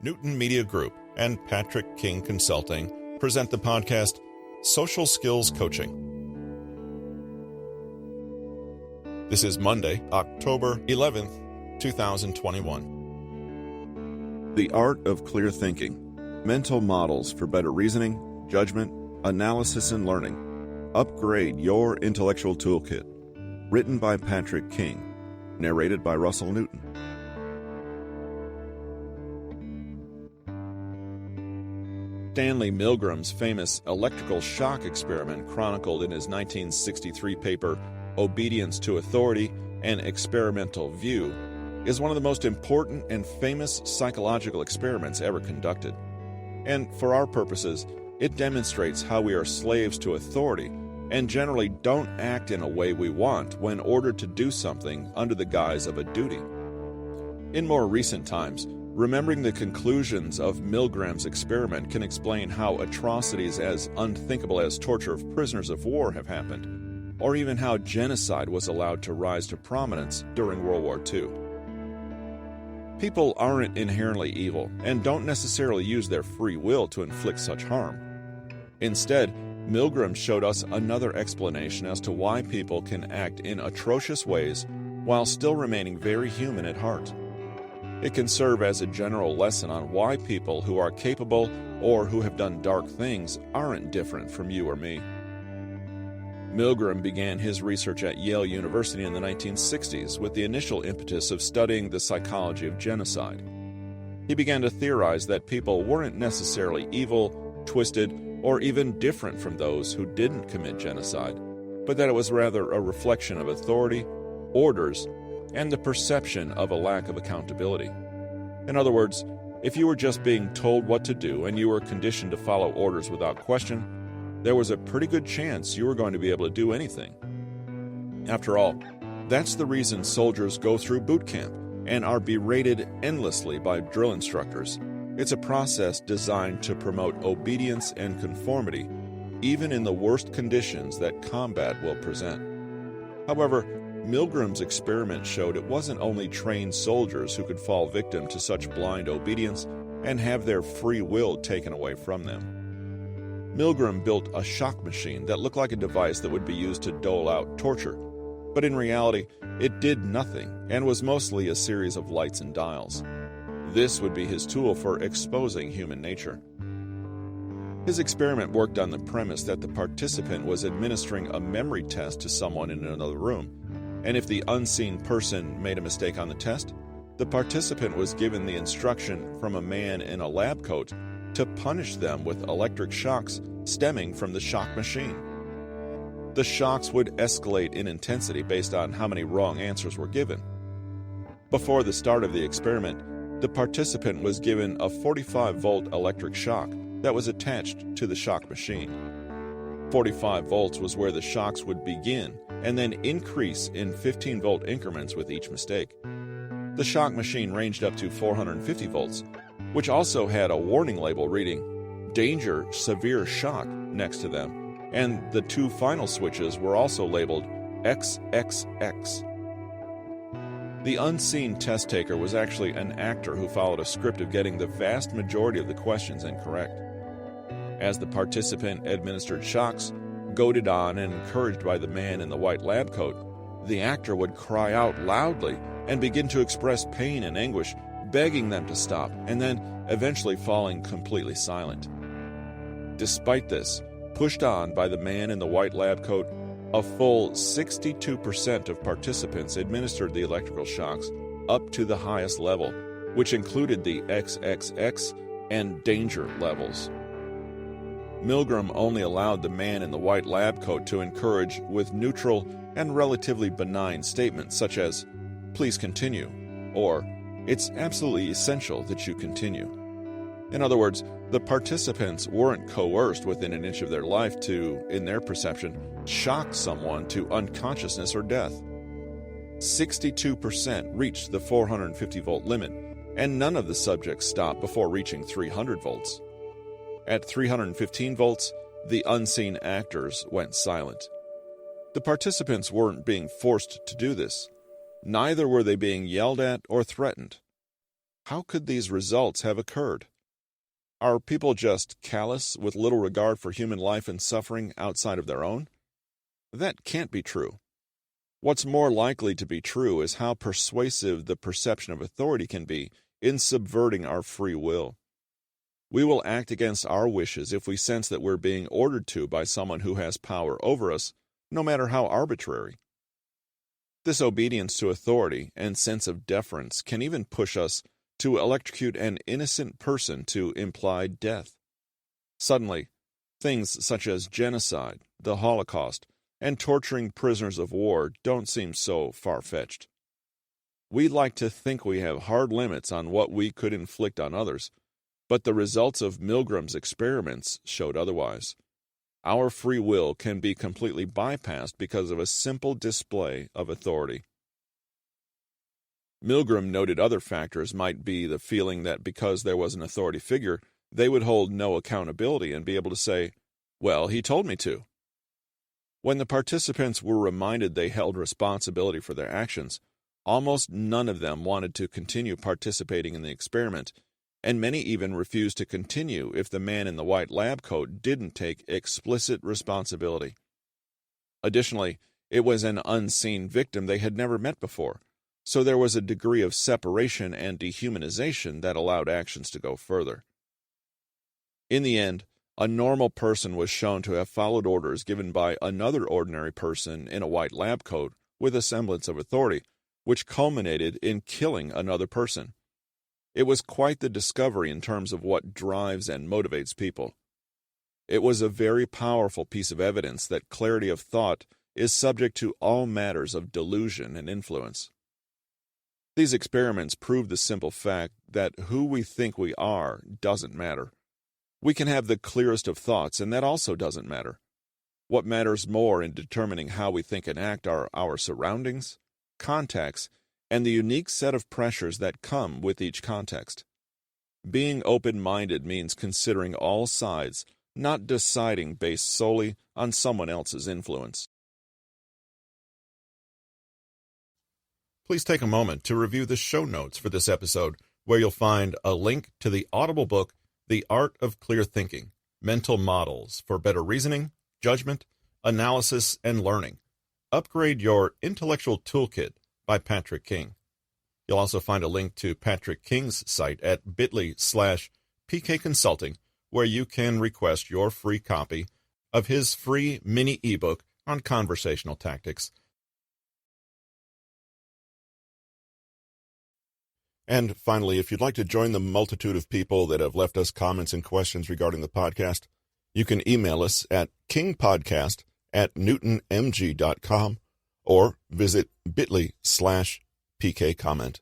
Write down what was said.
Newton Media Group and Patrick King Consulting present the podcast Social Skills Coaching. This is Monday, October 11th, 2021. The Art of Clear Thinking. Mental Models for Better Reasoning, Judgment, Analysis, and Learning. Upgrade Your Intellectual Toolkit. Written by Patrick King. Narrated by Russell Newton. Stanley Milgram's famous electrical shock experiment, chronicled in his 1963 paper Obedience to Authority: An Experimental View, is one of the most important and famous psychological experiments ever conducted. And for our purposes, it demonstrates how we are slaves to authority and generally don't act in a way we want when ordered to do something under the guise of a duty. In more recent times, remembering the conclusions of Milgram's experiment can explain how atrocities as unthinkable as torture of prisoners of war have happened, or even how genocide was allowed to rise to prominence during World War II. People aren't inherently evil and don't necessarily use their free will to inflict such harm. Instead, Milgram showed us another explanation as to why people can act in atrocious ways while still remaining very human at heart. It can serve as a general lesson on why people who are capable or who have done dark things aren't different from you or me. Milgram began his research at Yale University in the 1960s with the initial impetus of studying the psychology of genocide. He began to theorize that people weren't necessarily evil, twisted, or even different from those who didn't commit genocide, but that it was rather a reflection of authority, orders, and the perception of a lack of accountability. In other words, if you were just being told what to do and you were conditioned to follow orders without question, there was a pretty good chance you were going to be able to do anything. After all, that's the reason soldiers go through boot camp and are berated endlessly by drill instructors. It's a process designed to promote obedience and conformity, even in the worst conditions that combat will present. However, Milgram's experiment showed it wasn't only trained soldiers who could fall victim to such blind obedience and have their free will taken away from them. Milgram built a shock machine that looked like a device that would be used to dole out torture, but in reality, it did nothing and was mostly a series of lights and dials. This would be his tool for exposing human nature. His experiment worked on the premise that the participant was administering a memory test to someone in another room, and if the unseen person made a mistake on the test, the participant was given the instruction from a man in a lab coat to punish them with electric shocks stemming from the shock machine. The shocks would escalate in intensity based on how many wrong answers were given. Before the start of the experiment, the participant was given a 45-volt electric shock that was attached to the shock machine. 45 volts was where the shocks would begin and then increase in 15-volt increments with each mistake. The shock machine ranged up to 450 volts, which also had a warning label reading, "Danger, Severe Shock," next to them, and the two final switches were also labeled XXX. The unseen test taker was actually an actor who followed a script of getting the vast majority of the questions incorrect. As the participant administered shocks, goaded on and encouraged by the man in the white lab coat, the actor would cry out loudly and begin to express pain and anguish, begging them to stop, and then eventually falling completely silent. Despite this, pushed on by the man in the white lab coat, a full 62% of participants administered the electrical shocks up to the highest level, which included the XXX and danger levels. Milgram only allowed the man in the white lab coat to encourage with neutral and relatively benign statements such as, "Please continue," or "It's absolutely essential that you continue." In other words, the participants weren't coerced within an inch of their life to, in their perception, shock someone to unconsciousness or death. 62% reached the 450-volt limit, and none of the subjects stopped before reaching 300 volts. At 315 volts, the unseen actors went silent. The participants weren't being forced to do this. Neither were they being yelled at or threatened. How could these results have occurred? Are people just callous with little regard for human life and suffering outside of their own? That can't be true. What's more likely to be true is how persuasive the perception of authority can be in subverting our free will. We will act against our wishes if we sense that we're being ordered to by someone who has power over us, no matter how arbitrary. This obedience to authority and sense of deference can even push us to electrocute an innocent person to implied death. Suddenly, things such as genocide, the Holocaust, and torturing prisoners of war don't seem so far-fetched. We like to think we have hard limits on what we could inflict on others, but the results of Milgram's experiments showed otherwise. Our free will can be completely bypassed because of a simple display of authority. Milgram noted other factors might be the feeling that because there was an authority figure, they would hold no accountability and be able to say, "Well, he told me to." When the participants were reminded they held responsibility for their actions, almost none of them wanted to continue participating in the experiment, and many even refused to continue if the man in the white lab coat didn't take explicit responsibility. Additionally, it was an unseen victim they had never met before, so there was a degree of separation and dehumanization that allowed actions to go further. In the end, a normal person was shown to have followed orders given by another ordinary person in a white lab coat with a semblance of authority, which culminated in killing another person. It was quite the discovery in terms of what drives and motivates people. It was a very powerful piece of evidence that clarity of thought is subject to all matters of delusion and influence. These experiments prove the simple fact that who we think we are doesn't matter. We can have the clearest of thoughts, and that also doesn't matter. What matters more in determining how we think and act are our surroundings, contexts, and the unique set of pressures that come with each context. Being open-minded means considering all sides, not deciding based solely on someone else's influence. Please take a moment to review the show notes for this episode, where you'll find a link to the Audible book, The Art of Clear Thinking, Mental Models for Better Reasoning, Judgment, Analysis, and Learning. Upgrade Your Intellectual Toolkit by Patrick King. You'll also find a link to Patrick King's site at bit.ly/PK Consulting, where you can request your free copy of his free mini ebook on conversational tactics. And finally, if you'd like to join the multitude of people that have left us comments and questions regarding the podcast, you can email us at kingpodcast@newtonmg.com or visit bit.ly/PK comment.